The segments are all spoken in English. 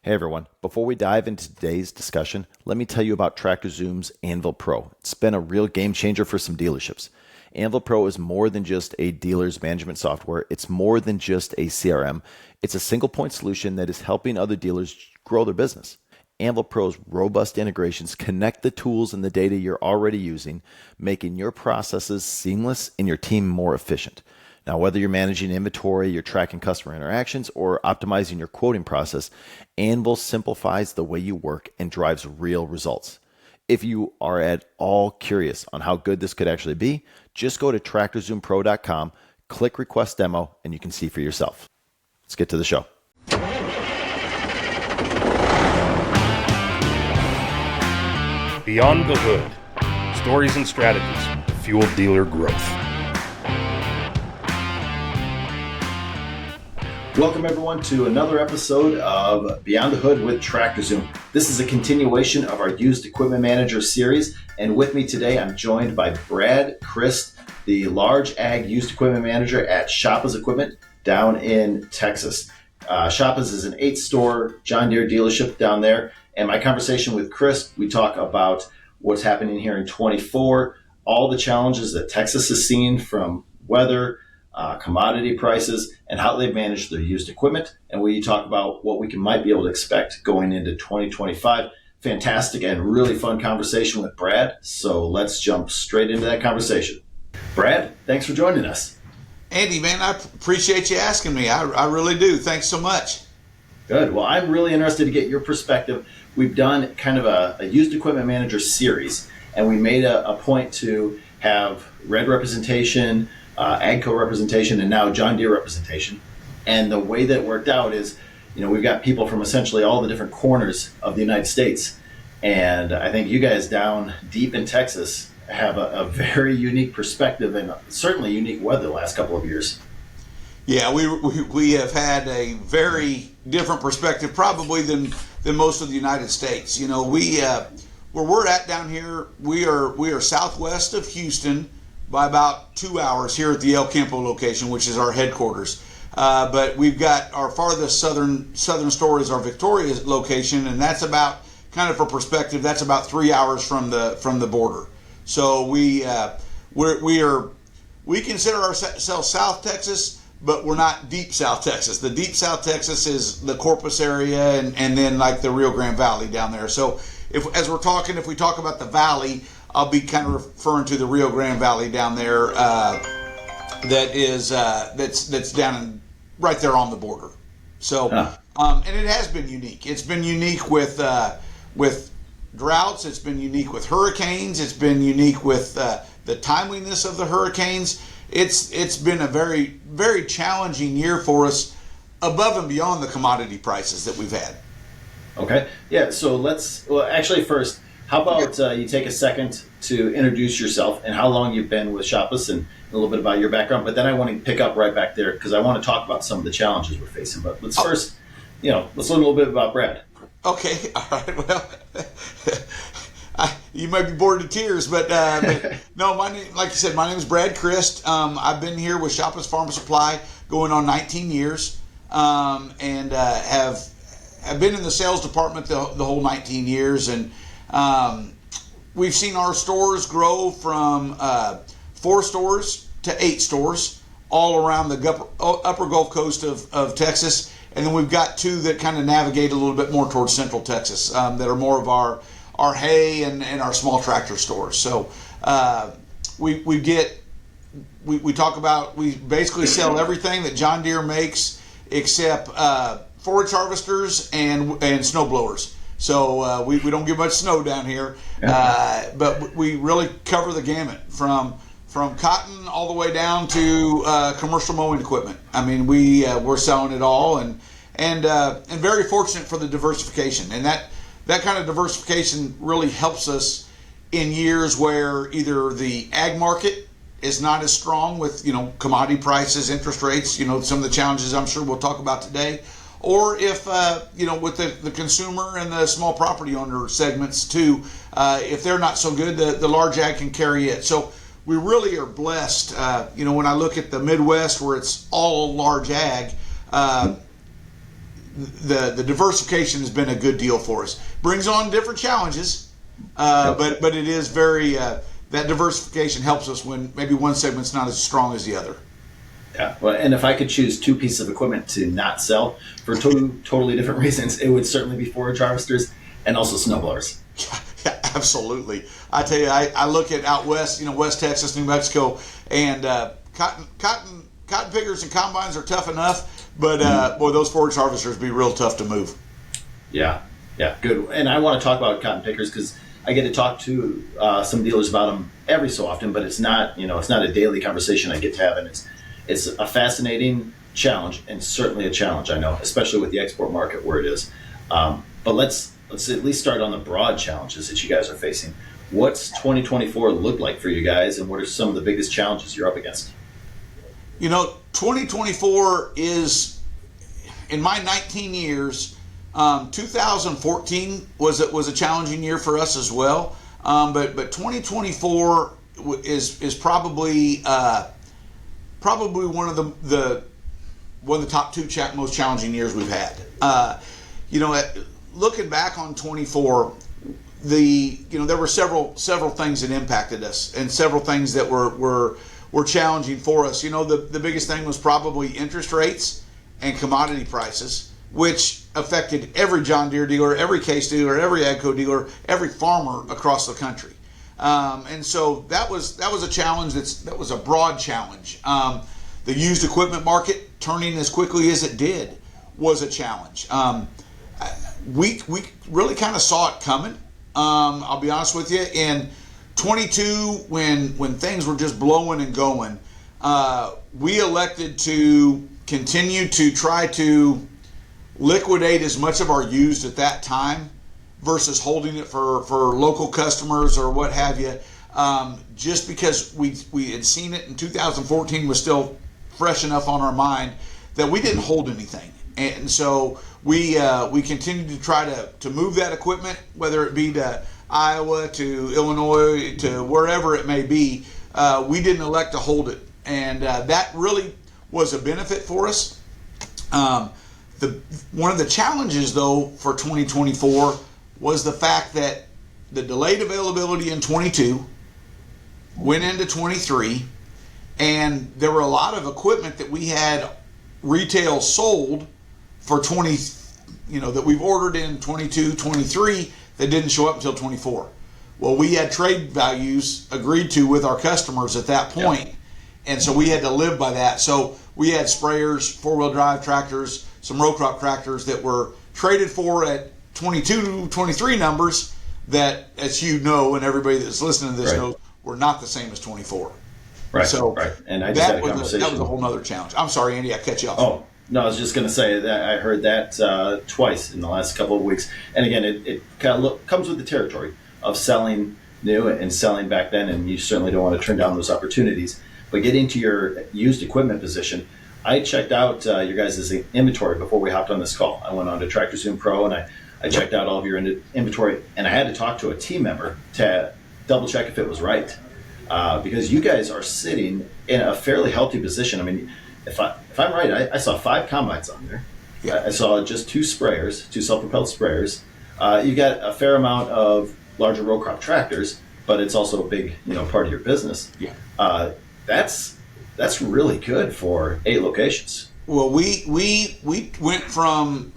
Hey everyone, before we dive into today's discussion, let me tell you about TractorZoom's Anvil Pro. It's been a real game changer for some dealerships. Anvil Pro is more than just a dealer's management software. It's more than just a CRM. It's a single point solution that is helping other dealers grow their business. Anvil Pro's robust integrations connect the tools and the data you're already using, making your processes seamless and your team more efficient. Now, whether you're managing inventory, you're tracking customer interactions, or optimizing your quoting process, Anvil simplifies the way you work and drives real results. If you are at all curious on how good this could actually be, just go to TractorZoomPro.com, click Request Demo, and you can see for yourself. Let's get to the show. Beyond the Hood, stories and strategies to fuel dealer growth. Welcome everyone to another episode of Beyond the Hood with TractorZoom. This is a continuation of our Used Equipment Manager series, and with me today I'm joined by Brad Crist, the large ag used equipment manager at Shoppa's Equipment down in Texas. Shoppa's is an 8-store John Deere dealership down there, and my conversation with Crist, we talk about what's happening here in 24, all the challenges that Texas has seen from weather, commodity prices, and how they've managed their used equipment. And we talk about what we might be able to expect going into 2025. Fantastic and really fun conversation with Brad. So let's jump straight into that conversation. Brad, thanks for joining us. Andy, man, I appreciate you asking me. I really do. Thanks so much. Good. Well, I'm really interested to get your perspective. We've done kind of a used equipment manager series, and we made a point to have red representation, AGCO representation, and now John Deere representation. And the way that it worked out is, we've got people from essentially all the different corners of the United States. And I think you guys down deep in Texas have a very unique perspective and certainly unique weather the last couple of years. Yeah, we have had a very different perspective probably than most of the United States. Where we're at down here, we are southwest of Houston by about 2 hours here at the El Campo location, which is our headquarters. But we've got our farthest southern store is our Victoria location, and that's about, kind of for perspective, that's about 3 hours from the border. So we consider ourselves South Texas, but we're not deep South Texas. The deep South Texas is the Corpus area and then like the Rio Grande Valley down there. So if we talk about the valley, I'll be kind of referring to the Rio Grande Valley down there. That's down right there on the border. So, and it has been unique. It's been unique with droughts. It's been unique with hurricanes. It's been unique with the timeliness of the hurricanes. It's been a very, very challenging year for us, above and beyond the commodity prices that we've had. Okay. Yeah. So actually first, how about you take a second to introduce yourself and how long you've been with Shoppa's and a little bit about your background. But then I want to pick up right back there because I want to talk about some of the challenges we're facing. But let's first, let's learn a little bit about Brad. Okay. All right. Well, you might be bored to tears, but no, my name, like you said, my name is Brad Crist. I've been here with Shoppa's Farm Supply going on 19 years, and have been in the sales department the whole 19 years, and we've seen our stores grow from 4 stores to 8 stores all around the upper Gulf Coast of Texas, and then we've got 2 that kind of navigate a little bit more towards Central Texas that are more of our hay and our small tractor stores. So we basically sell everything that John Deere makes except forage harvesters and snow blowers. So we don't get much snow down here, but we really cover the gamut from cotton all the way down to commercial mowing equipment. I mean, we're selling it all, and very fortunate for the diversification, and that kind of diversification really helps us in years where either the ag market is not as strong with commodity prices, interest rates, some of the challenges I'm sure we'll talk about today, or if with the consumer and the small property owner segments too, if they're not so good, the large ag can carry it. So we really are blessed. When I look at the Midwest where it's all large ag, the diversification has been a good deal for us. Brings on different challenges, but it is very that diversification helps us when maybe one segment's not as strong as the other. Yeah, well, and if I could choose two pieces of equipment to not sell for two totally different reasons, it would certainly be forage harvesters and also snowblowers. Yeah, absolutely. I tell you, I look at out west, West Texas, New Mexico, and cotton pickers and combines are tough enough, but boy, those forage harvesters be real tough to move. Yeah, good. And I want to talk about cotton pickers because I get to talk to some dealers about them every so often, but it's not a daily conversation I get to have, and it's a fascinating challenge, and certainly a challenge, I know, especially with the export market where it is. But let's at least start on the broad challenges that you guys are facing. What's 2024 look like for you guys, and what are some of the biggest challenges you're up against? 2024 is, in my 19 years, 2014 was a challenging year for us as well. But 2024 is probably one of the top two most challenging years we've had. Looking back on 24, there were several things that impacted us, and several things that were challenging for us. The biggest thing was probably interest rates and commodity prices, which affected every John Deere dealer, every Case dealer, every AGCO dealer, every farmer across the country. And so that was a challenge. That was a broad challenge. The used equipment market turning as quickly as it did was a challenge. We really kind of saw it coming. I'll be honest with you. In 22, when things were just blowing and going, we elected to continue to try to liquidate as much of our used at that time versus holding it for local customers or what have you, just because we had seen it in 2014 was still fresh enough on our mind that we didn't hold anything. And so we continued to try to move that equipment, whether it be to Iowa, to Illinois, to wherever it may be. We didn't elect to hold it, and that really was a benefit for us. One of the challenges, though, for 2024 was the fact that the delayed availability in 22 went into 23, and there were a lot of equipment that we had retail sold for 20, that we've ordered in 22, 23 that didn't show up until 24. Well, we had trade values agreed to with our customers at that point, and so we had to live by that. So we had sprayers, four-wheel drive tractors, some row crop tractors that were traded for at 22, 23 numbers that, as you know, and everybody that's listening to this knows, were not the same as 24. Right. So And I just had a conversation. That was a whole nother challenge. I'm sorry, Andy, I cut you off. Oh, no, I was just going to say that I heard that twice in the last couple of weeks. And again, it kind of comes with the territory of selling new and selling back then, and you certainly don't want to turn down those opportunities. But getting to your used equipment position, I checked out your guys' inventory before we hopped on this call. I went on to Tractor Zoom Pro, and I checked out all of your inventory, and I had to talk to a team member to double check if it was right. Because you guys are sitting in a fairly healthy position. I mean, if I'm right, I saw 5 combines on there. Yeah. I saw just 2 sprayers, 2 self-propelled sprayers. You got a fair amount of larger row crop tractors, but it's also a big, part of your business. Yeah. That's really good for 8 locations. Well, we went from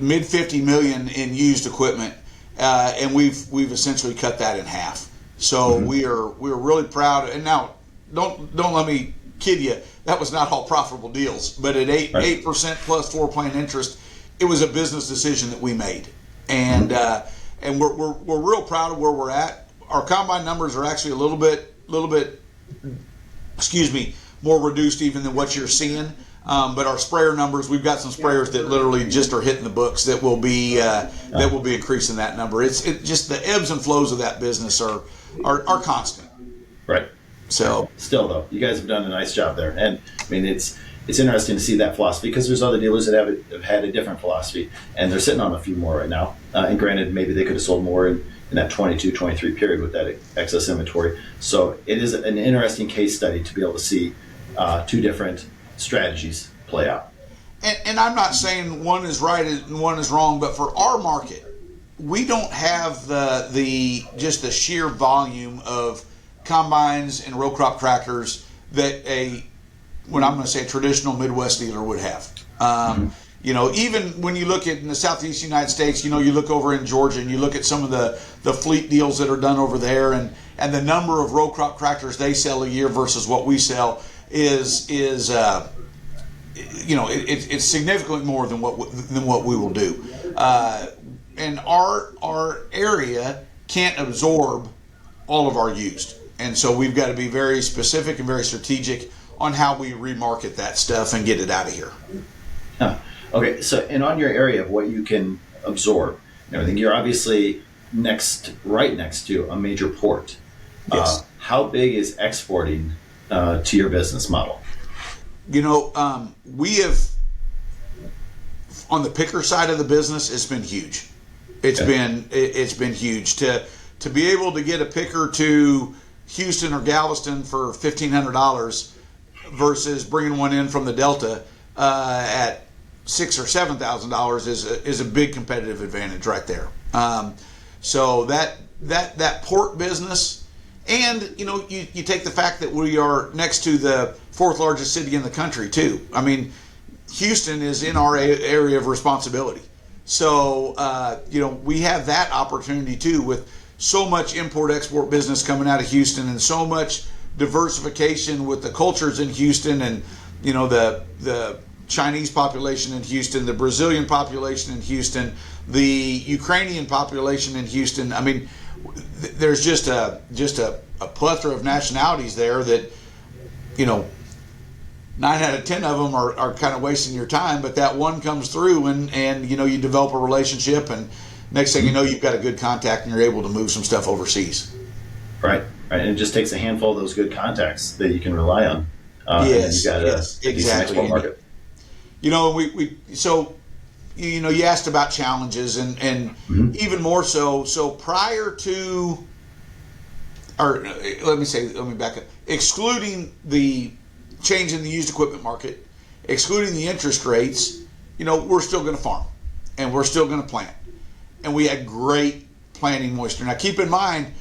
mid 50 million in used equipment, and we've essentially cut that in half. So we're really proud. And now, don't let me kid you, that was not all profitable deals. But at 8% plus floor plan interest, it was a business decision that we made, and we're real proud of where we're at. Our combine numbers are actually a little bit, more reduced even than what you're seeing. But our sprayer numbers, we've got some sprayers that literally just are hitting the books that will be increasing that number. It's just the ebbs and flows of that business are constant. Right. So still though, you guys have done a nice job there, and I mean it's interesting to see that philosophy because there's other dealers that have had a different philosophy, and they're sitting on a few more right now. And granted, maybe they could have sold more in that 22, 23 period with that excess inventory. So it is an interesting case study to be able to see 2 different strategies play out. and I'm not saying one is right and one is wrong, but for our market, we don't have the sheer volume of combines and row crop tractors that I'm going to say a traditional Midwest dealer would have. Even when you look at in the Southeast United States, you look over in Georgia and you look at some of the fleet deals that are done over there, and the number of row crop tractors they sell a year versus what we sell is it's significantly more than what we will do. And our area can't absorb all of our used, and so we've got to be very specific and very strategic on how we remarket that stuff and get it out of here. Huh. Okay, so and on your area of what you can absorb and everything, you're obviously right next to a major port. Yes. How big is exporting to your business model? We have, on the picker side of the business, it's been huge. It's been huge to be able to get a picker to Houston or Galveston for $1,500 versus bringing one in from the Delta at $6,000 or $7,000 is a big competitive advantage right there. So that port business, and you take the fact that we are next to the fourth largest city in the country too. I mean, Houston is in our area of responsibility. So we have that opportunity too, with so much import-export business coming out of Houston and so much diversification with the cultures in Houston, and the Chinese population in Houston, the Brazilian population in Houston, the Ukrainian population in Houston. I mean, there's just a plethora of nationalities there that 9 out of 10 of them are kind of wasting your time, but that one comes through and you develop a relationship, and next thing you know, you've got a good contact and you're able to move some stuff overseas. Right. And it just takes a handful of those good contacts that you can rely on. Yes, and you've got exactly. export market. You asked about challenges and even more so. So prior to, or let me back up. Excluding the change in the used equipment market, excluding the interest rates, we're still going to farm and we're still going to plant, and we had great planting moisture. Now keep in mind,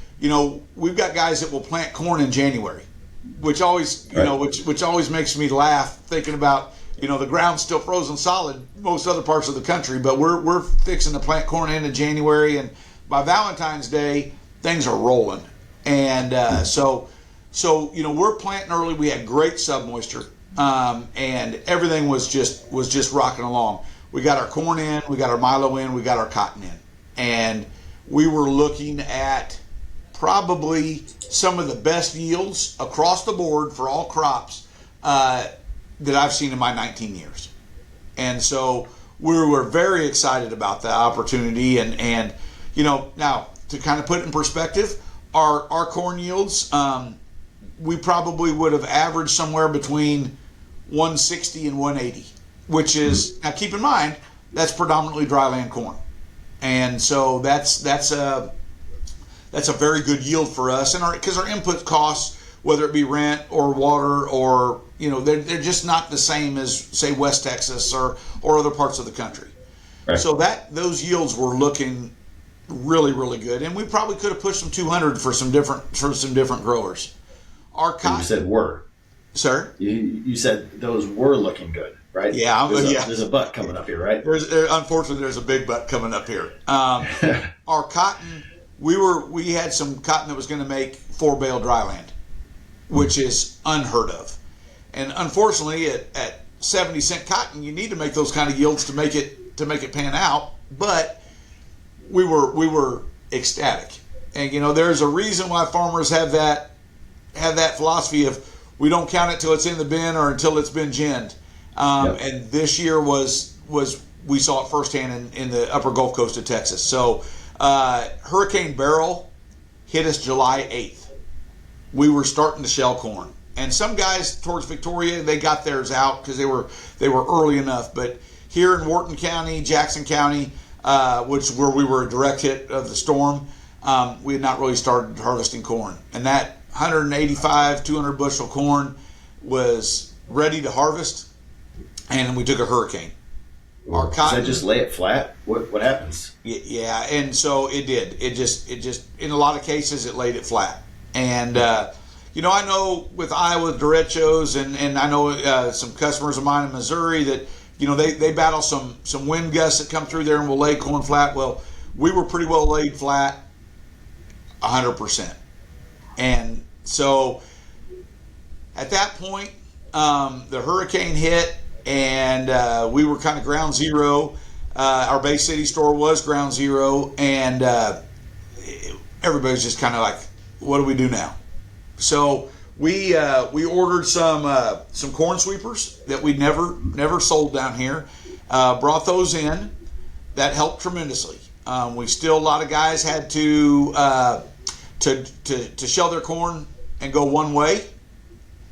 we've got guys that will plant corn in January, which always, which always makes me laugh thinking about, the ground's still frozen solid most other parts of the country, but we're fixing to plant corn into January, and by Valentine's Day things are rolling, and so we're planting early. We had great submoisture, and everything was just rocking along. We got our corn in, we got our milo in, we got our cotton in, and we were looking at probably some of the best yields across the board for all crops that I've seen in my 19 years. And so we were very excited about the opportunity, and now to kind of put it in perspective, our corn yields, we probably would have averaged somewhere between 160 and 180, which is, now keep in mind, that's predominantly dryland corn. And so that's a very good yield for us, and because our input costs, whether it be rent or water or they're just not the same as, say, West Texas or other parts of the country. Right. So those yields were looking really, really good, and we probably could have pushed them 200 for some different growers. Our cotton, you said were, sir. You said those were looking good, right? Yeah, there's a butt coming up here, right? Unfortunately, there's a big butt coming up here. Our cotton, we had some cotton that was going to make 4-bale dryland, which is unheard of. And unfortunately, at 70-cent cotton, you need to make those kind of yields to make it pan out. But we were ecstatic, and there's a reason why farmers have that philosophy of, we don't count it till it's in the bin or until it's been ginned. And this year was we saw it firsthand in the upper Gulf Coast of Texas. So Hurricane Beryl hit us July 8th. We were starting to shell corn, and some guys towards Victoria, they got theirs out because they were early enough. But here in Wharton County, Jackson County, which where we were a direct hit of the storm, we had not really started harvesting corn, and that 185, 200 bushel corn was ready to harvest. and we took a hurricane. Our Does cotton, that just lay it flat? What happens? yeah, and so it did. It just in a lot of cases it laid it flat. And I know with Iowa derechos, and I know some customers of mine in Missouri that they battle some wind gusts that come through there and will lay corn flat. Well, we were pretty well laid flat, 100%. And so at that point, the hurricane hit, and we were kind of ground zero. Our Bay City store was ground zero, and everybody's just kind of like, what do we do now? So we ordered some corn sweepers that we'd never sold down here. Brought those in. That helped tremendously. We still, a lot of guys had to shell their corn and go one way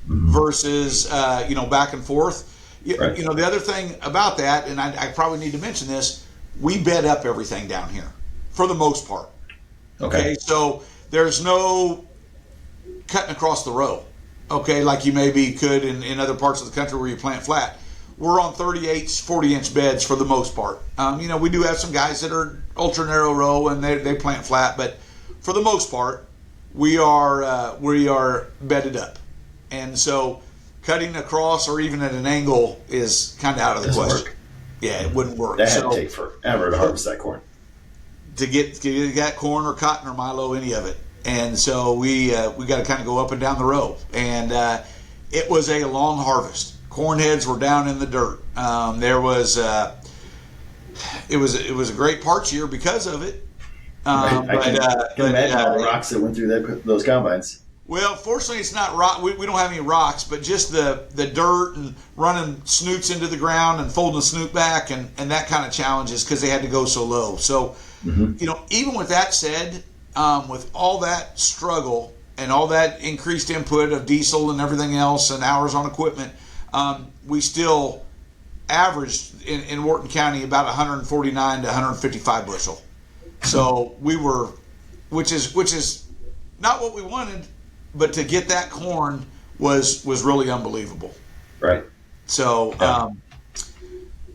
versus back and forth. Right. The other thing about that, and I probably need to mention this, we bed up everything down here for the most part. Okay, so there's no cutting across the row, okay, like you maybe could in other parts of the country where you plant flat. We're on 38s, 40-inch beds for the most part. We do have some guys that are ultra narrow row and they plant flat, but for the most part, we are bedded up, and so cutting across or even at an angle is kind of out of the question. Work. Yeah, it wouldn't work. That had to take forever to harvest that corn. To get that corn or cotton or milo, any of it. And so we got to kind of go up and down the row. And it was a long harvest. Corn heads were down in the dirt. It was a great parts year because of it. I can imagine all the rocks that went through those combines. Well, fortunately, it's not rock. We don't have any rocks, but just the dirt and running snoots into the ground and folding the snoot back and that kind of challenges because they had to go so low. So, even with that said, with all that struggle and all that increased input of diesel and everything else and hours on equipment, we still averaged in Wharton County about 149 to 155 bushel. So we were, which is not what we wanted. But to get that corn was really unbelievable. Right. So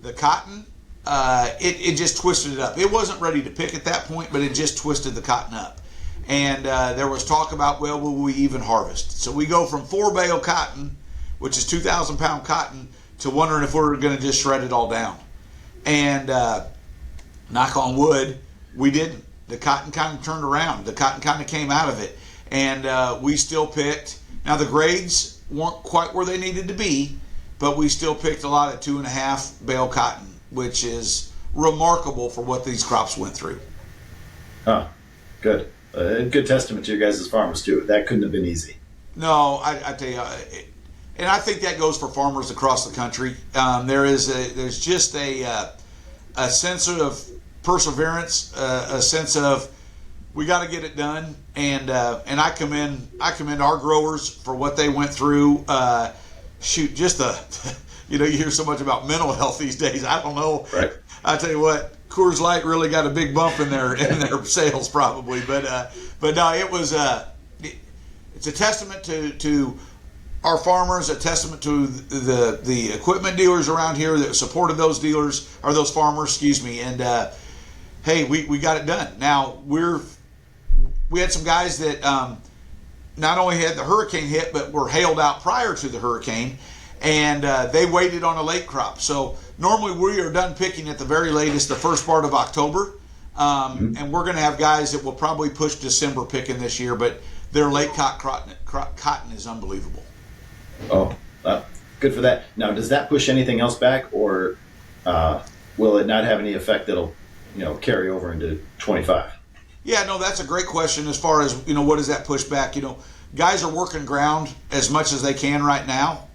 the cotton, it just twisted it up. It wasn't ready to pick at that point, but it just twisted the cotton up. And there was talk about, well, will we even harvest? So we go from 4 bale cotton, which is 2,000 pound cotton, to wondering if we're going to just shred it all down. And knock on wood, we didn't. The cotton kind of turned around. The cotton kind of came out of it. And we still picked. Now the grades weren't quite where they needed to be, but we still picked a lot of 2.5 bale cotton, which is remarkable for what these crops went through. Huh. Good. Good testament to your guys' farmers too. That couldn't have been easy. No, I tell you, and I think that goes for farmers across the country. There's just a sense of perseverance, a sense of we got to get it done, and I commend our growers for what they went through. Just you hear so much about mental health these days. I don't know. Right. I tell you what, Coors Light really got a big bump in their sales probably, but no, it was it's a testament to our farmers, a testament to the equipment dealers around here that supported those dealers or those farmers, excuse me, and hey, we got it done. Now we had some guys that not only had the hurricane hit, but were hailed out prior to the hurricane, and they waited on a late crop. So normally we are done picking at the very latest the first part of October, and we're going to have guys that will probably push December picking this year, but their late cotton is unbelievable. Oh, good for that. Now, does that push anything else back, or will it not have any effect that'll carry over into 25? Yeah, no, that's a great question as far as, what does that push back? Guys are working ground as much as they can right now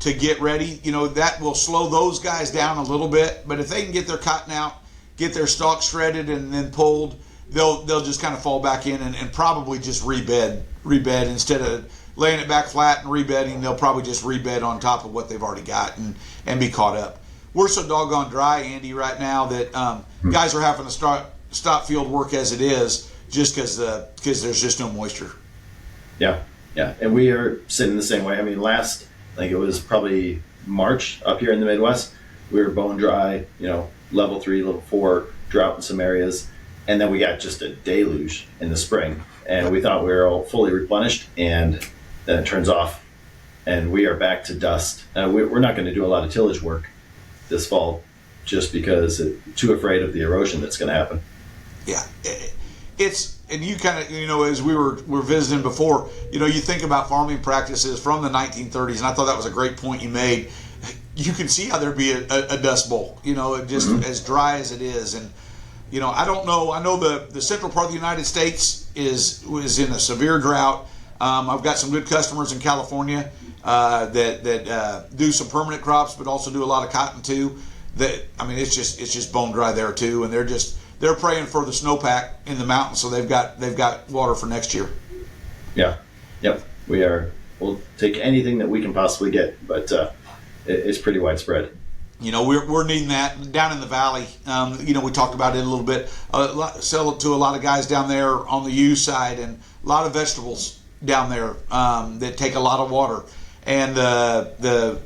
to get ready. That will slow those guys down a little bit, but if they can get their cotton out, get their stalks shredded and then pulled, they'll just kind of fall back in and probably just rebed instead of laying it back flat and rebedding. They'll probably just rebed on top of what they've already got and be caught up. We're so doggone dry, Andy, right now that guys are having to stop field work as it is just because there's just no moisture. Yeah, and we are sitting the same way. I mean, I think it was probably March up here in the Midwest, we were bone dry, level 3, level 4 drought in some areas. And then we got just a deluge in the spring. And we thought we were all fully replenished, and then it turns off. And we are back to dust. We're not going to do a lot of tillage work this fall just because too afraid of the erosion that's going to happen. Yeah. And you kind of, as we were visiting before, you think about farming practices from the 1930s, and I thought that was a great point you made. You can see how there'd be a dust bowl, just as dry as it is. And, I don't know. I know the central part of the United States was in a severe drought. I've got some good customers in California that do some permanent crops, but also do a lot of cotton too. It's just bone dry there too, and they're praying for the snowpack in the mountains, so they've got water for next year. Yeah, yep. We'll take anything that we can possibly get, but it's pretty widespread. We're needing that down in the valley. We talked about it a little bit. Sell it to a lot of guys down there on the U side, and a lot of vegetables down there that take a lot of water. And the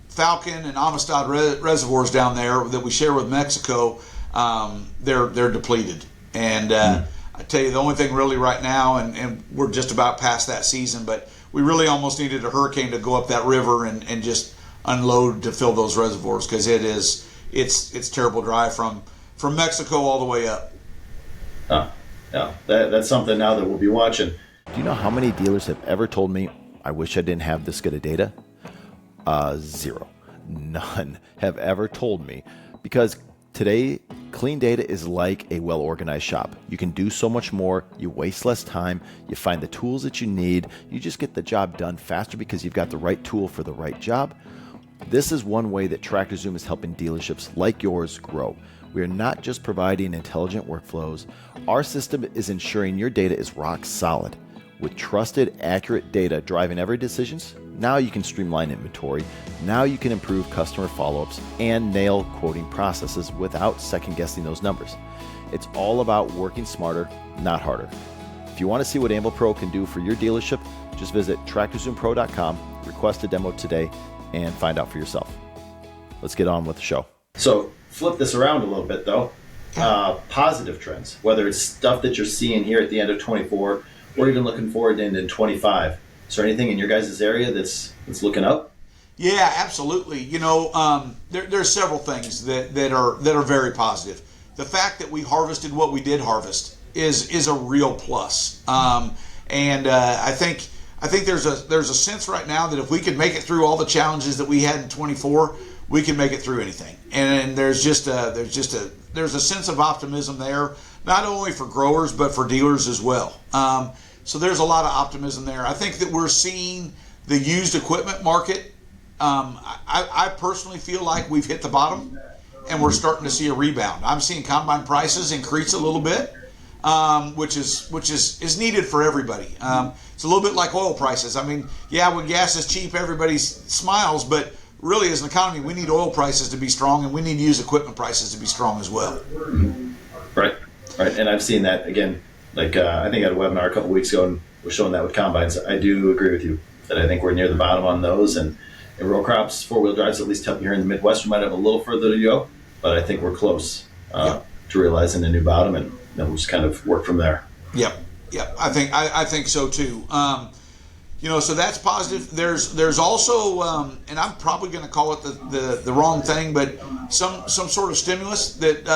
Falcon and Amistad reservoirs down there that we share with Mexico, they're depleted. And I tell you, the only thing really right now, and we're just about past that season, but we really almost needed a hurricane to go up that river and just unload to fill those reservoirs, because it's terrible dry from Mexico all the way up. Yeah, that's something now that we'll be watching. Do you know how many dealers have ever told me, I wish I didn't have this good of data? Zero. None have ever told me, because today, clean data is like a well-organized shop. You can do so much more. You waste less time. You find the tools that you need. You just get the job done faster because you've got the right tool for the right job. This is one way that TractorZoom is helping dealerships like yours grow. We are not just providing intelligent workflows. Our system is ensuring your data is rock solid. With trusted, accurate data driving every decisions, now you can streamline inventory. Now you can improve customer follow-ups and nail quoting processes without second-guessing those numbers. It's all about working smarter, not harder. If you want to see what Anvil Pro can do for your dealership, just visit TractorZoomPro.com, request a demo today, and find out for yourself. Let's get on with the show. So flip this around a little bit, though. Positive trends, whether it's stuff that you're seeing here at the end of 24 or even looking forward into 25. Is there anything in your guys' area that's looking up? Yeah, absolutely. There's several things that are very positive. The fact that we harvested what we did harvest is a real plus. I think there's a sense right now that if we could make it through all the challenges that we had in 24, we can make it through anything. And there's a sense of optimism there, not only for growers but for dealers as well. So there's a lot of optimism there. I think that we're seeing the used equipment market. I personally feel like we've hit the bottom, and we're starting to see a rebound. I'm seeing combine prices increase a little bit, which is needed for everybody. It's a little bit like oil prices. When gas is cheap, everybody smiles, but really as an economy, we need oil prices to be strong, and we need used equipment prices to be strong as well. Right. And I've seen that again. I think I had a webinar a couple weeks ago and we're showing that with combines. I do agree with you that I think we're near the bottom on those, and in row crops, four-wheel drives, at least up here in the Midwest, we might have a little further to go, but I think we're close to realizing the new bottom, and then we'll just kind of work from there. Yep. I think so too. So that's positive. There's also, and I'm probably going to call it the wrong thing, but some sort of stimulus that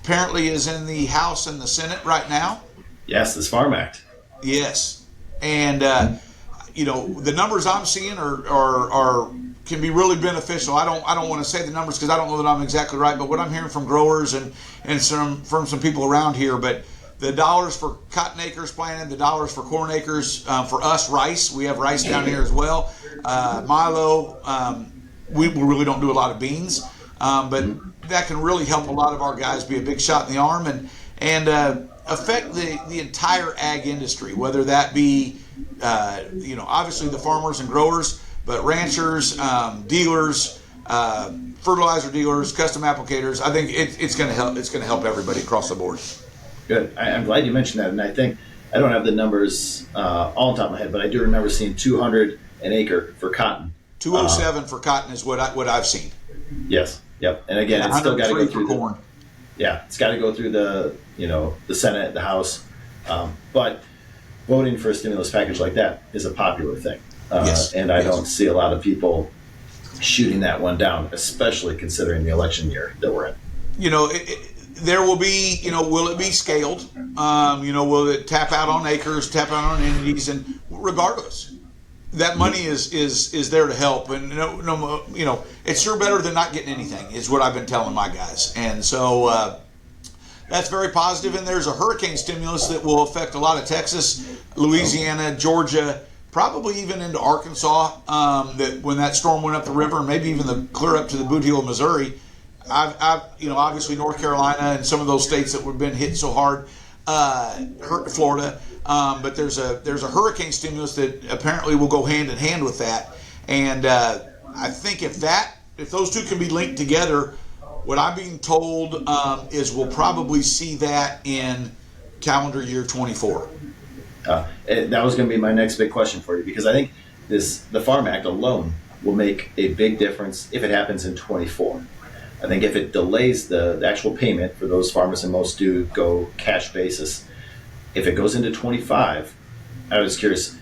apparently is in the House and the Senate right now. Yes, this Farm Act. Yes, and the numbers I'm seeing are can be really beneficial. I don't want to say the numbers because I don't know that I'm exactly right, but what I'm hearing from growers and from some people around here, but the dollars for cotton acres planted, the dollars for corn acres, for us rice. We have rice down here as well. Milo. We really don't do a lot of beans, but that can really help a lot of our guys be a big shot in the arm and affect the entire ag industry, whether that be obviously the farmers and growers, but ranchers, dealers, fertilizer dealers, custom applicators. I think it's going to help. It's going to help everybody across the board. Good. I'm glad you mentioned that, and I think I don't have the numbers all on top of my head, but I do remember seeing $200 an acre for cotton 207 for cotton is what I've seen. Yes. Yep. And again, it's still got to go through corn. It's got to go through the Senate, the House, but voting for a stimulus package like that is a popular thing, and I don't see a lot of people shooting that one down, especially considering the election year that we're in. There will be, will it be scaled? Will it tap out on acres, tap out on entities, and regardless, that money is there to help, and it's sure better than not getting anything, is what I've been telling my guys, and so that's very positive. And there's a hurricane stimulus that will affect a lot of Texas, Louisiana, Georgia, probably even into Arkansas. That when that storm went up the river, and maybe even clear up to the Boot Heel, Missouri. I've obviously North Carolina and some of those states that have been hit so hard, Florida. But there's a hurricane stimulus that apparently will go hand in hand with that. And I think if those two can be linked together, what I'm being told is we'll probably see that in calendar year 24. That was going to be my next big question for you, because I think the Farm Act alone will make a big difference if it happens in 24. I think if it delays the actual payment for those farmers, and most do go cash basis, if it goes into 25, I was curious,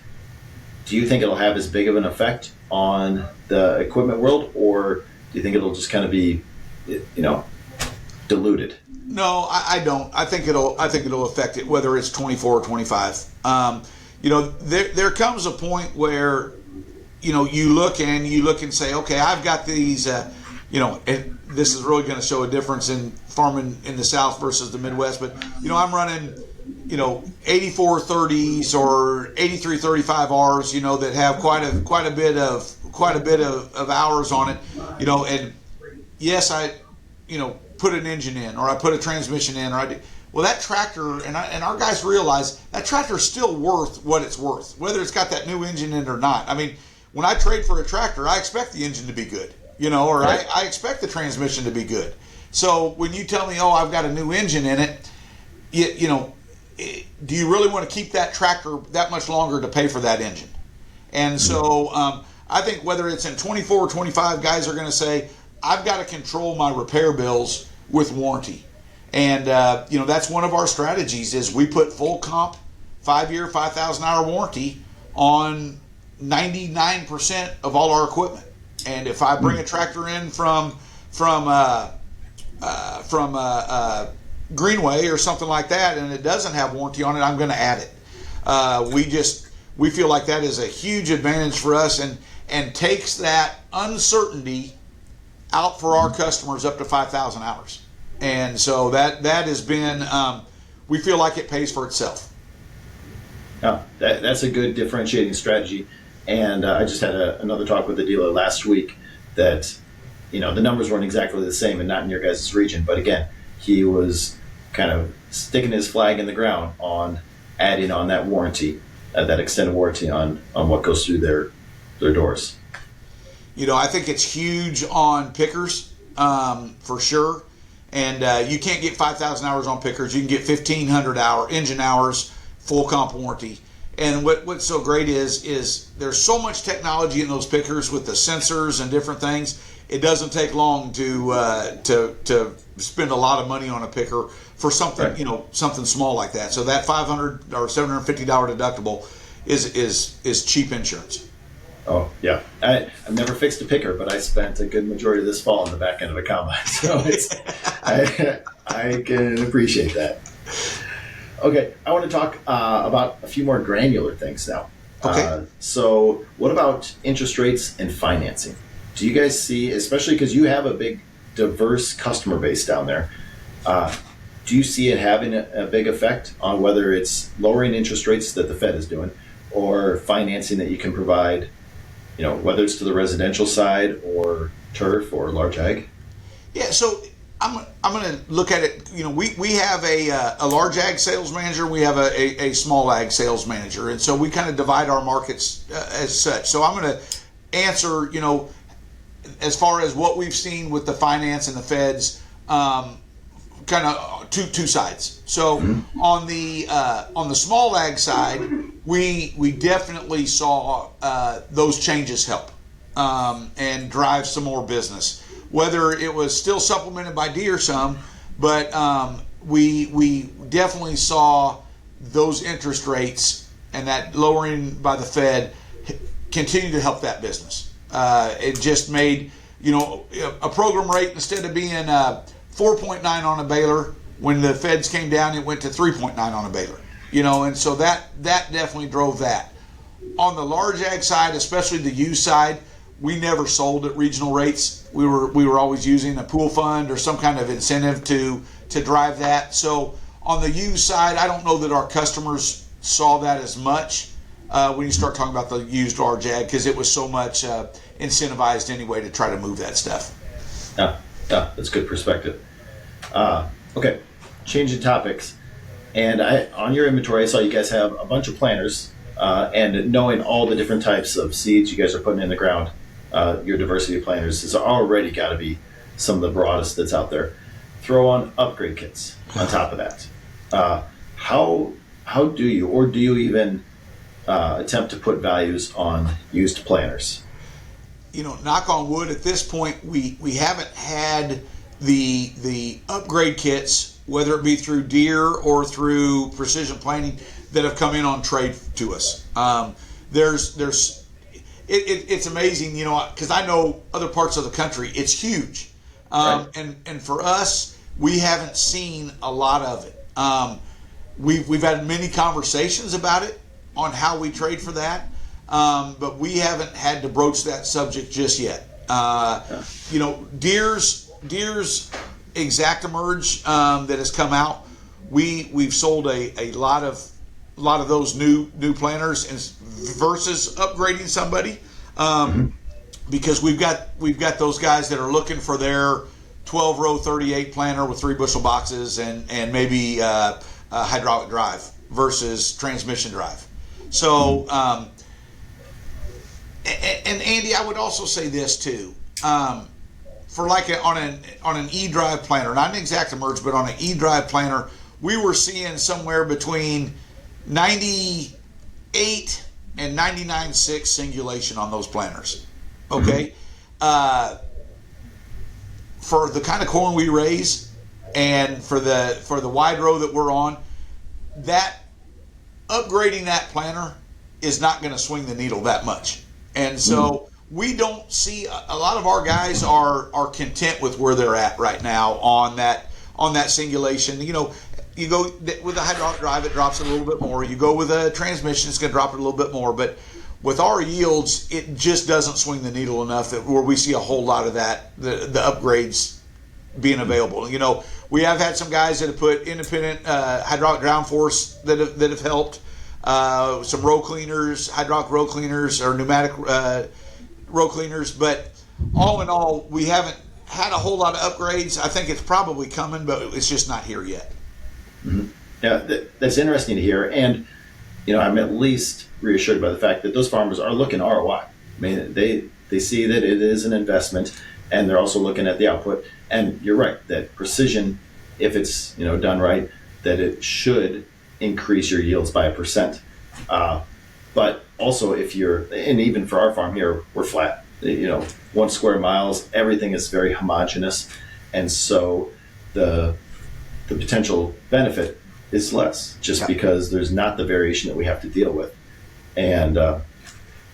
do you think it'll have as big of an effect on the equipment world, or do you think it'll just kind of be, diluted? No, I don't. I think it'll affect it, whether it's 24 or 25. There comes a point where, you look and say, okay, I've got these, and this is really going to show a difference in farming in the South versus the Midwest. But I'm running 8430s or 8335Rs, that have quite a bit of hours on it, and yes, I put an engine in, or I put a transmission in, or I do. Well, that tractor, and our guys realize that tractor's still worth what it's worth, whether it's got that new engine in it or not. I mean, when I trade for a tractor, I expect the engine to be good, or right. I expect the transmission to be good. So when you tell me, oh, I've got a new engine in it, do you really want to keep that tractor that much longer to pay for that engine? And so I think whether it's in 24 or 25, guys are going to say, I've got to control my repair bills with warranty. And, that's one of our strategies is we put full comp, 5-year, 5,000-hour warranty on 99% of all our equipment. And if I bring a tractor in from Greenway or something like that, and it doesn't have warranty on it, I'm going to add it. We feel like that is a huge advantage for us and takes that uncertainty out for our customers up to 5,000 hours. And so that has been, we feel like it pays for itself. Yeah, that's a good differentiating strategy. And I just had another talk with a dealer last week that, the numbers weren't exactly the same and not in your guys' region. But again, he was kind of sticking his flag in the ground on adding on that warranty, that extended warranty on what goes through their doors. I think it's huge on pickers, for sure. And you can't get 5,000 hours on pickers. You can get 1,500 engine hours, full comp warranty. And what's so great is there's so much technology in those pickers with the sensors and different things. It doesn't take long to spend a lot of money on a picker for something, right. Something small like that. So that $500 or $750 deductible is cheap insurance. Oh, yeah. I've never fixed a picker, but I spent a good majority of this fall on the back end of a combine. So I can appreciate that. Okay, I want to talk about a few more granular things now. Okay. So what about interest rates and financing? Do you guys see, especially because you have a big, diverse customer base down there, do you see it having a big effect on whether it's lowering interest rates that the Fed is doing or financing that you can provide, whether it's to the residential side or turf or large ag? Yeah, so I'm going to look at it. We have a large ag sales manager. We have a small ag sales manager, and so we kind of divide our markets as such. So I'm going to answer, as far as what we've seen with the finance and the Feds, kind of two sides. So on the small ag side, we definitely saw those changes help. and drive some more business. Whether it was still supplemented by deer some, but we definitely saw those interest rates and that lowering by the Fed continue to help that business. It just made, a program rate, instead of being 4.9 on a baler, when the Feds came down, it went to 3.9 on a baler. And so that definitely drove that. On the large ag side, especially the used side, we never sold at regional rates. We were always using a pool fund or some kind of incentive to drive that. So on the used side, I don't know that our customers saw that as much when you start talking about the used large ag, because it was so much incentivized anyway to try to move that stuff. Yeah, that's good perspective. Okay, changing topics. And on your inventory, I saw you guys have a bunch of planters, and knowing all the different types of seeds you guys are putting in the ground, your diversity of planters has already got to be some of the broadest that's out there. Throw on upgrade kits on top of that. How do you, or do you even attempt to put values on used planters? Knock on wood, at this point, we haven't had the upgrade kits, whether it be through Deere or through Precision Planting, that have come in on trade to us. It's amazing, because I know other parts of the country, it's huge. Right. And for us, we haven't seen a lot of it. We've had many conversations about it on how we trade for that, but we haven't had to broach that subject just yet. Deere's ExactEmerge that has come out, we've sold a lot of those new planters versus upgrading somebody, because we've got those guys that are looking for their 12-row 38 planter with 3 bushel boxes and maybe hydraulic drive versus transmission drive. So, and Andy, I would also say this too. For like on an E-drive planter, not an ExactEmerge, but on an E-drive planter, we were seeing somewhere between 98 and 99.6 singulation on those planters. Okay, for the kind of corn we raise, and for the wide row that we're on, that upgrading that planter is not going to swing the needle that much, and so. We don't see a lot of our guys are content with where they're at right now on that singulation. You go with a hydraulic drive, it drops a little bit more. You go with a transmission, it's going to drop it a little bit more. But with our yields, it just doesn't swing the needle enough where we see a whole lot of that the upgrades being available. We have had some guys that have put independent hydraulic downforce that have helped. Some row cleaners, hydraulic row cleaners, or pneumatic row cleaners, but all in all, we haven't had a whole lot of upgrades. I think it's probably coming, but it's just not here yet. Mm-hmm. Yeah, that's interesting to hear, and I'm at least reassured by the fact that those farmers are looking ROI. I mean, they see that it is an investment, and they're also looking at the output. And you're right that precision, if it's done right, that it should increase your yields by 1%. But also, and even for our farm here, we're flat. 1 square miles, everything is very homogeneous, and so the potential benefit is less, just because there's not the variation that we have to deal with. And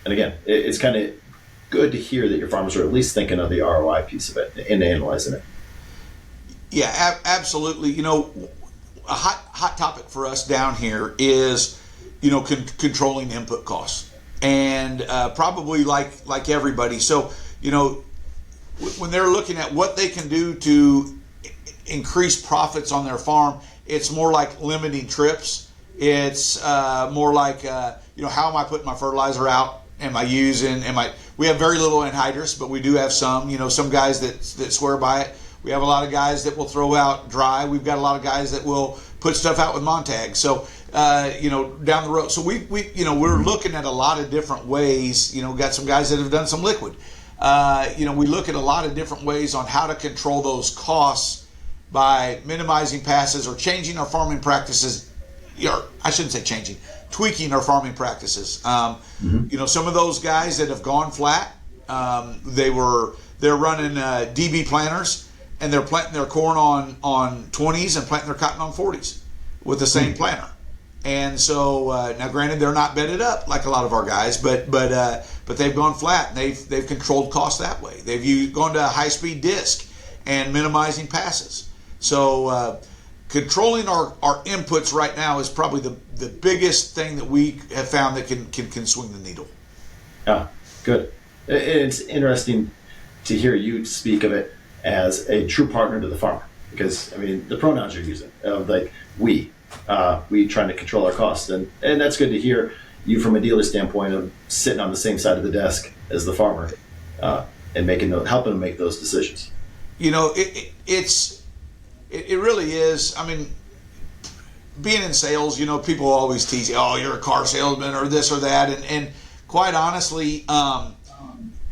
again, it's kind of good to hear that your farmers are at least thinking of the ROI piece of it and analyzing it. Yeah, absolutely. A hot topic for us down here is controlling input costs, and probably like everybody. So when they're looking at what they can do to increase profits on their farm, it's more like limiting trips. It's more like how am I putting my fertilizer out? Am I using? We have very little anhydrous, but we do have some. Some guys that swear by it. We have a lot of guys that will throw out dry. We've got a lot of guys that will put stuff out with Montag. So down the road. So we're looking at a lot of different ways. Got some guys that have done some liquid. We look at a lot of different ways on how to control those costs by minimizing passes or changing our farming practices. I shouldn't say changing, tweaking our farming practices. Some of those guys that have gone flat, They're running DB planters, and they're planting their corn on 20s and planting their cotton on 40s with the same planter. And so now, granted, they're not bedded up like a lot of our guys, but they've gone flat, and they've controlled costs that way. They've gone to a high-speed disc and minimizing passes. So controlling our inputs right now is probably the biggest thing that we have found that can swing the needle. Yeah, good. It's interesting to hear you speak of it as a true partner to the farmer, because I mean the pronouns you're using of like we trying to control our costs, and that's good to hear you from a dealer standpoint of sitting on the same side of the desk as the farmer and helping them make those decisions. You know, it really is. I mean, being in sales, you know, people always tease you, oh, you're a car salesman or this or that, and quite honestly,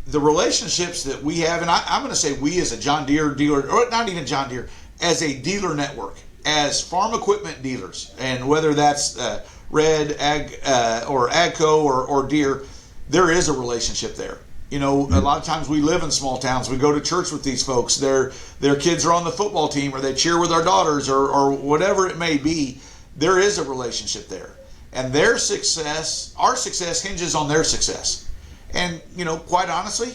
the relationships that we have, and I'm going to say we as a John Deere dealer, or not even John Deere, as a dealer network, as farm equipment dealers, and whether that's Red, Ag, or Agco or Deere, there is a relationship there. You know, a lot of times we live in small towns. We go to church with these folks. Their kids are on the football team, or they cheer with our daughters, or whatever it may be. There is a relationship there. And their success, our success, hinges on their success. And, you know, quite honestly,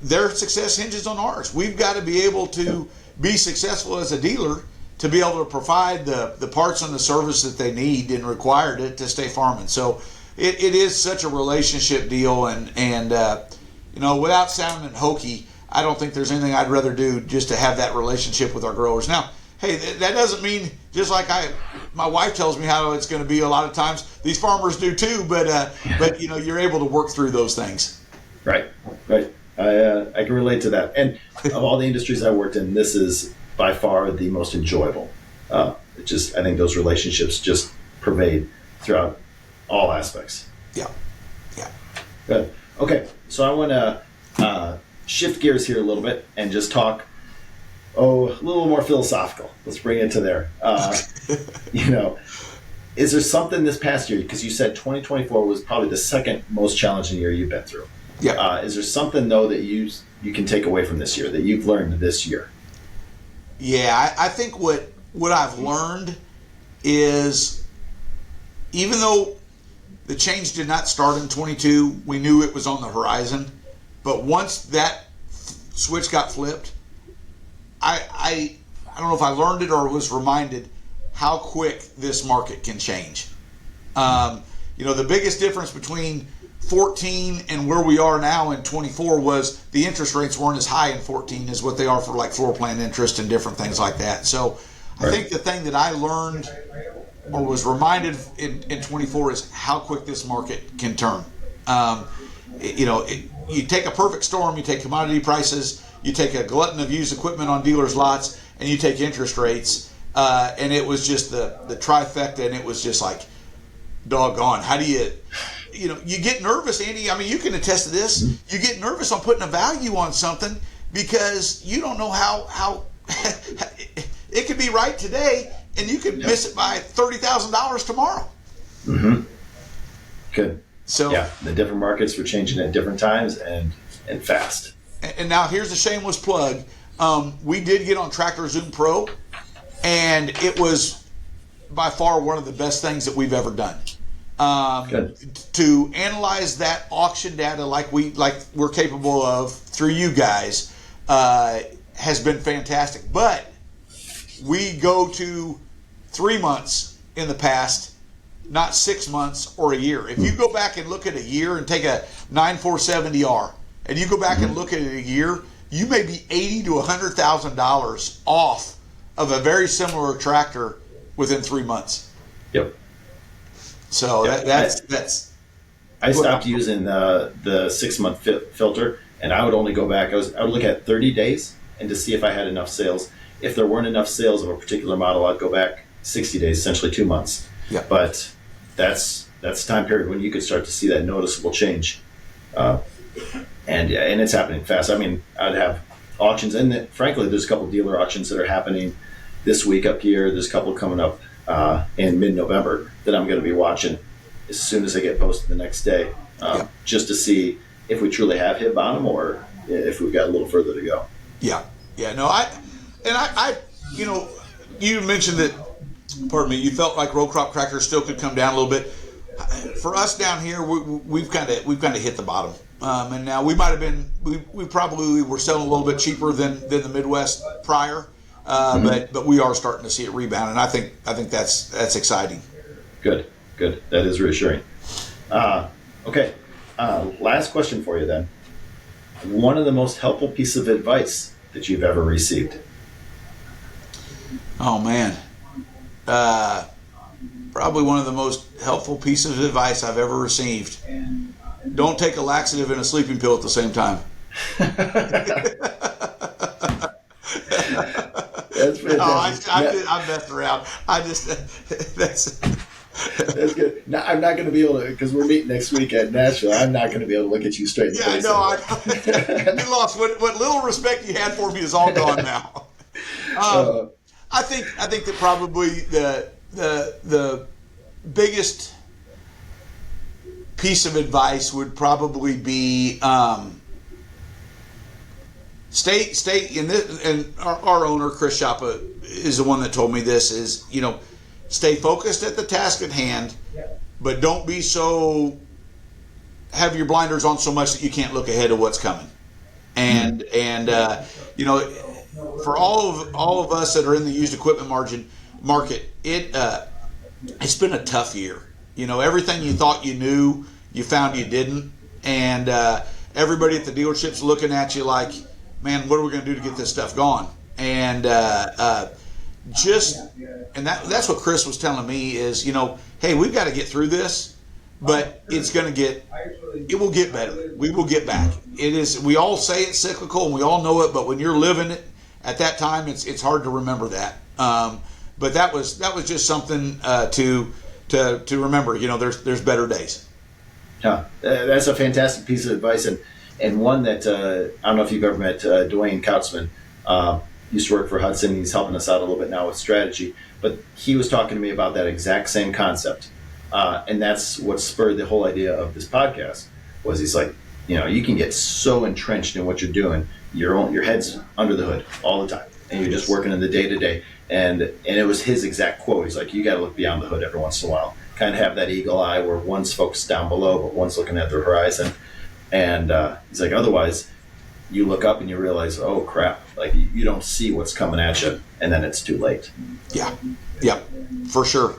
their success hinges on ours. We've got to be able to be successful as a dealer to be able to provide the parts and the service that they need and require to stay farming. So it is such a relationship deal. And you know, without sounding hokey, I don't think there's anything I'd rather do just to have that relationship with our growers. Now, hey, that doesn't mean, just like my wife tells me how it's going to be a lot of times, these farmers do too, but you know, you're able to work through those things. Right. I can relate to that. And of all the industries I worked in, this is by far the most enjoyable. I think those relationships just pervade throughout all aspects. Yeah. Good. Okay, so I want to shift gears here a little bit and just talk a little more philosophical. Let's bring it to there. You know, is there something this past year, because you said 2024 was probably the second most challenging year you've been through. Yeah. Is there something, though, that you can take away from this year, that you've learned this year? Yeah, I think what I've learned is, even though the change did not start in 22, we knew it was on the horizon. But once that switch got flipped, I don't know if I learned it or was reminded how quick this market can change. You know, the biggest difference between 14 and where we are now in 24 was the interest rates weren't as high in 14 as what they are for like floor plan interest and different things like that. So I think the thing that I learned or was reminded in 24 is how quick this market can turn. You know, you take a perfect storm, you take commodity prices, you take a glutton of used equipment on dealers' lots, and you take interest rates, and it was just the trifecta, and it was just like, doggone, how do you know, you get nervous, Andy. I mean, you can attest to this. You get nervous on putting a value on something because you don't know how it could be right today, and you could miss it by $30,000 tomorrow. Mm-hmm. Good. So yeah, the different markets were changing at different times and fast. And now here's a shameless plug. We did get on Tractor Zoom Pro, and it was by far one of the best things that we've ever done. To analyze that auction data like we're capable of through you guys has been fantastic. But we go to 3 months in the past, not 6 months or a year. If you go back and look at a year and take a 9470R and you go back and look at it a year, you may be $80,000 to $100,000 off of a very similar tractor within 3 months. Yep. So that's. I stopped using the 6 month filter, and I would only go back. I would look at 30 days and to see if I had enough sales. If there weren't enough sales of a particular model, I'd go back 60 days, essentially 2 months. Yeah. But that's the time period when you could start to see that noticeable change, and it's happening fast. I mean, I'd have auctions, and frankly, there's a couple dealer auctions that are happening this week up here. There's a couple coming up in mid-November that I'm going to be watching as soon as they get posted the next day, just to see if we truly have hit bottom or if we've got a little further to go. Yeah. No, I you mentioned that, pardon me, you felt like row crop crackers still could come down a little bit. For us down here, we've kind of hit the bottom, and now we might have been we probably were selling a little bit cheaper than the Midwest prior, but we are starting to see it rebound, and I think that's exciting. Good, that is reassuring. Okay, last question for you then. One of the most helpful pieces of advice that you've ever received? Oh man. Probably one of the most helpful pieces of advice I've ever received. Don't take a laxative and a sleeping pill at the same time. That's fantastic. No, I messed around. That's good. Now, I'm not going to be able to, because we're meeting next week at Nashville, I'm not going to be able to look at you straight in the face. You lost what little respect you had for me is all gone now. I think that probably the biggest piece of advice would probably be stay in this, and our owner Chris Shapa is the one that told me this, is stay focused at the task at hand, but don't be so have your blinders on so much that you can't look ahead of what's coming. And for all of us that are in the used equipment market, it's been a tough year. Everything you thought you knew, you found you didn't, and everybody at the dealership's looking at you like, man, what are we going to do to get this stuff going? And that's what Chris was telling me is, hey, we've got to get through this, but it will get better. We will get back. We all say it's cyclical and we all know it, but when you're living it at that time, it's hard to remember that. But that was just something to remember. There's better days. Yeah, that's a fantastic piece of advice, and one that I don't know if you've ever met Dwayne Kautzman. Used to work for Hudson. He's helping us out a little bit now with strategy, but he was talking to me about that exact same concept, and that's what spurred the whole idea of this podcast. Was he's like, you can get so entrenched in what you're doing, your head's under the hood all the time, and you're just working in the day to day. And it was his exact quote. He's like, you got to look beyond the hood every once in a while. Kind of have that eagle eye where one's focused down below, but one's looking at the horizon. And he's like, otherwise, you look up and you realize, oh crap, like you don't see what's coming at you, and then it's too late. Yeah, for sure.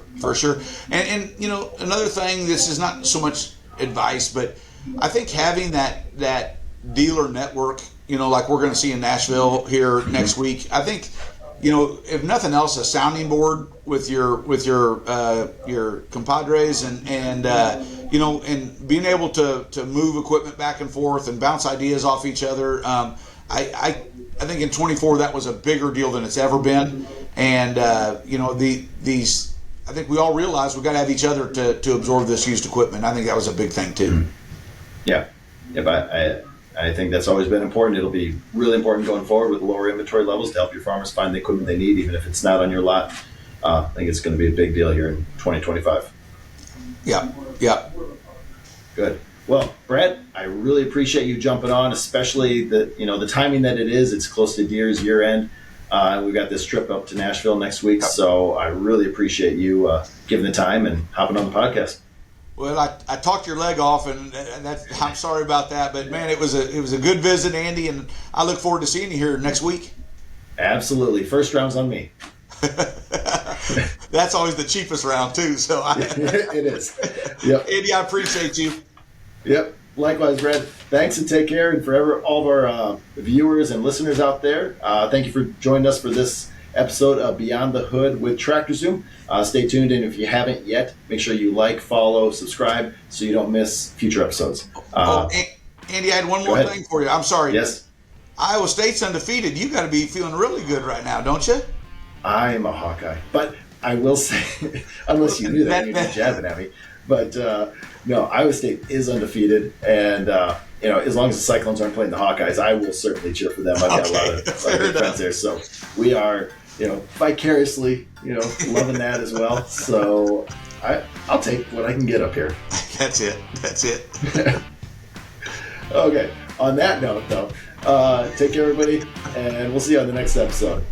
And another thing, this is not so much advice, but I think having that dealer network, like we're going to see in Nashville here next week, I think, if nothing else, a sounding board with your compadres and and being able to move equipment back and forth and bounce ideas off each other. I think in 24 that was a bigger deal than it's ever been, and these I think we all realized we got to have each other to absorb this used equipment. I think that was a big thing too. Yeah, but I think that's always been important. It'll be really important going forward with lower inventory levels to help your farmers find the equipment they need, even if it's not on your lot. I think it's going to be a big deal here in 2025. Yeah. Good. Well, Brad, I really appreciate you jumping on, especially the timing that it is. It's close to Deere's year end. We've got this trip up to Nashville next week, so I really appreciate you giving the time and hopping on the podcast. Well, I talked your leg off, and I'm sorry about that, but man, it was a good visit, Andy, and I look forward to seeing you here next week. Absolutely, first round's on me. That's always the cheapest round too. So it is. Yep. Andy, I appreciate you. Yep. Likewise, Brad. Thanks and take care, and for all of our viewers and listeners out there, thank you for joining us for this episode of Beyond the Hood with Tractor Zoom. Stay tuned, and if you haven't yet, make sure you like, follow, subscribe so you don't miss future episodes. Andy, I had one more thing for you. I'm sorry. Yes. Iowa State's undefeated. You got to be feeling really good right now, don't you? I'm a Hawkeye, but I will say, unless you knew that, you'd be jabbing at me. But no, Iowa State is undefeated, and as long as the Cyclones aren't playing the Hawkeyes, I will certainly cheer for them. I've got a lot of friends there, so we are, vicariously, loving that as well. So I'll take what I can get up here. That's it. Okay. On that note, though, take care, everybody, and we'll see you on the next episode.